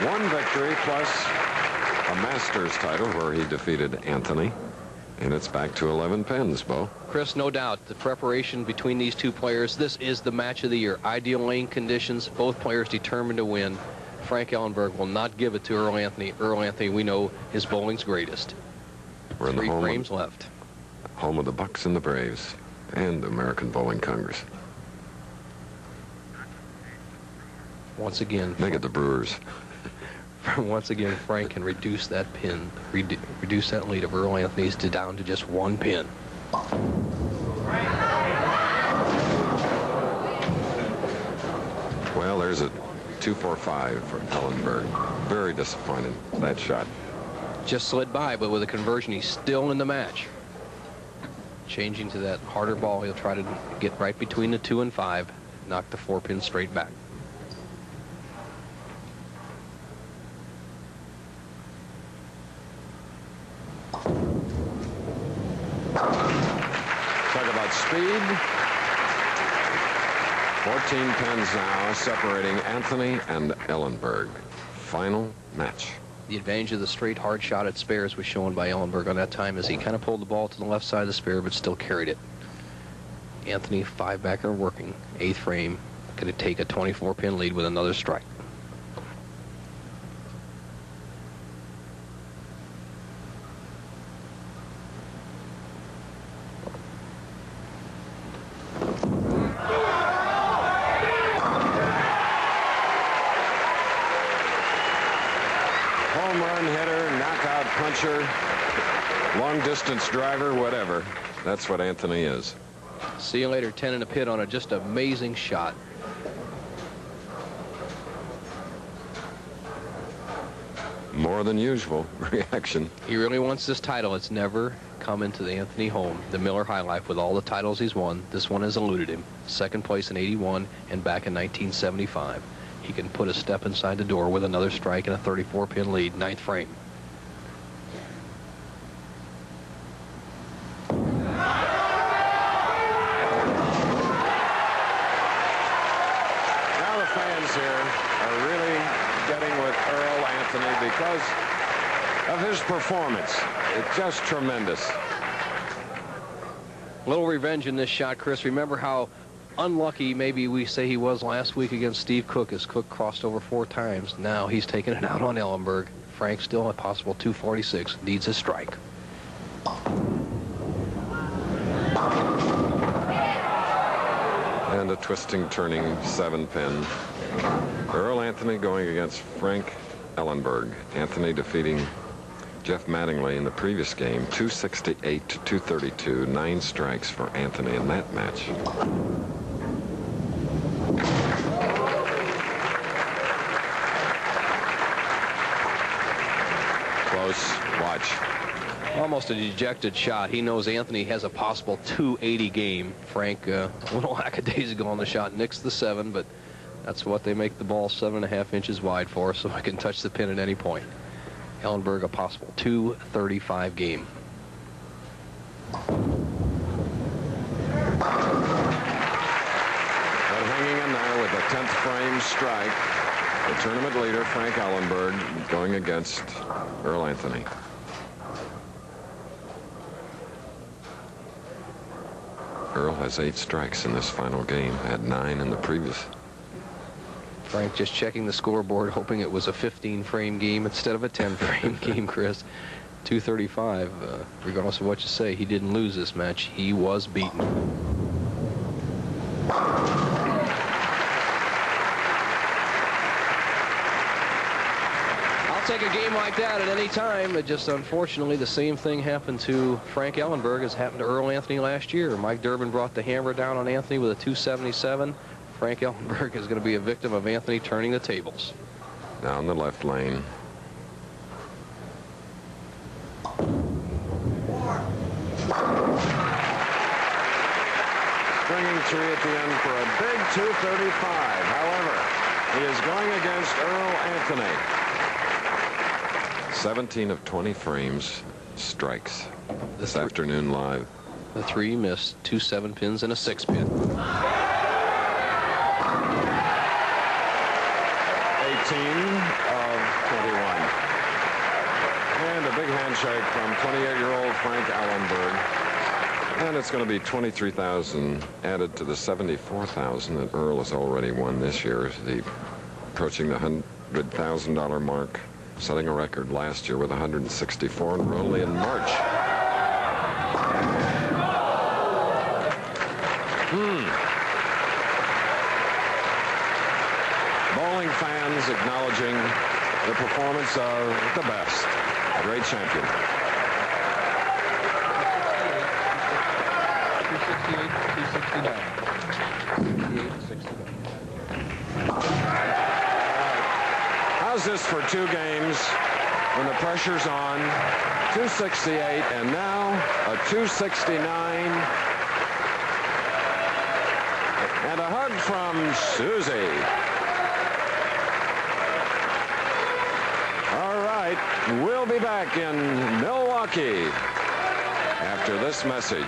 One victory plus a Masters title where he defeated Anthony. And it's back to 11 pins, Bo. Chris, no doubt, the preparation between these two players, this is the match of the year. Ideal lane conditions, both players determined to win. Frank Ellenburg will not give it to Earl Anthony. Earl Anthony, we know, his bowling's greatest. We're in the 3 frames left. Home of the Bucks and the Braves and the American Bowling Congress. Once again, Make it the Brewers. once again, Frank can reduce that pin, reduce that lead of Earl Anthony's down to just 1 pin. Well, there's a 2-4-5 for Ellenburg. Very disappointed, that shot. Just slid by, but with a conversion, he's still in the match. Changing to that harder ball, he'll try to get right between the 2 and 5, knock the 4 pin straight back. Talk about speed. 14 pins now separating Anthony and Ellenburg. Final match. The advantage of the straight hard shot at spares was shown by Ellenburg on that time as he kind of pulled the ball to the left side of the spare but still carried it. Anthony, 5-backer working, 8th frame, going to take a 24-pin lead with another strike. Home run hitter, knockout puncher, long-distance driver, whatever. That's what Anthony is. See you later, 10 in a pit on a just amazing shot. More than usual reaction. He really wants this title. It's never come into the Anthony home, the Miller High Life, with all the titles he's won. This one has eluded him. 2nd place in '81 and back in 1975. He can put a step inside the door with another strike and a 34-pin lead, 9th frame. Now the fans here are really getting with Earl Anthony because of his performance. It's just tremendous. A little revenge in this shot, Chris. Remember how unlucky maybe we say he was last week against Steve Cook as Cook crossed over 4 times. Now he's taking it out on Ellenburg. Frank still a possible 246, needs a strike. And a twisting, turning 7-pin. Earl Anthony going against Frank Ellenburg. Anthony defeating Jeff Mattingly in the previous game, 268 to 232, 9 strikes for Anthony in that match. Close. Watch. Almost a dejected shot. He knows Anthony has a possible 280 game. Frank, a little lackadaisical on the shot, nicks the 7, but that's what they make the ball 7.5 inches wide for, so I can touch the pin at any point. Ellenburg, a possible 235 game. But hanging in there with a 10th frame strike, the tournament leader, Frank Ellenburg, going against Earl Anthony. Earl has 8 strikes in this final game, had 9 in the previous. Frank just checking the scoreboard, hoping it was a 15-frame game instead of a 10-frame game, Chris. 235, regardless of what you say, he didn't lose this match. He was beaten. I'll take a game like that at any time. It just, unfortunately, the same thing happened to Frank Ellenburg as happened to Earl Anthony last year. Mike Durbin brought the hammer down on Anthony with a 277. Frank Ellenburg is going to be a victim of Anthony turning the tables. Down the left lane. Stringing 3 at the end for a big 235. However, he is going against Earl Anthony. 17 of 20 frames strikes this afternoon live. The 3 missed, 2 7-pins and a 6-pin. 18 of 21. And a big handshake from 28-year-old Frank Ellenburg. And it's going to be $23,000 added to the $74,000 that Earl has already won this year. Approaching the $100,000 mark, setting a record last year with 164, and we're only in March. Bowling fans acknowledging the performance of the best, a great champion. 268, 269. How's this for 2 games when the pressure's on? 268 and now a 269. And a hug from Susie. All right, we'll be back in Milwaukee after this message.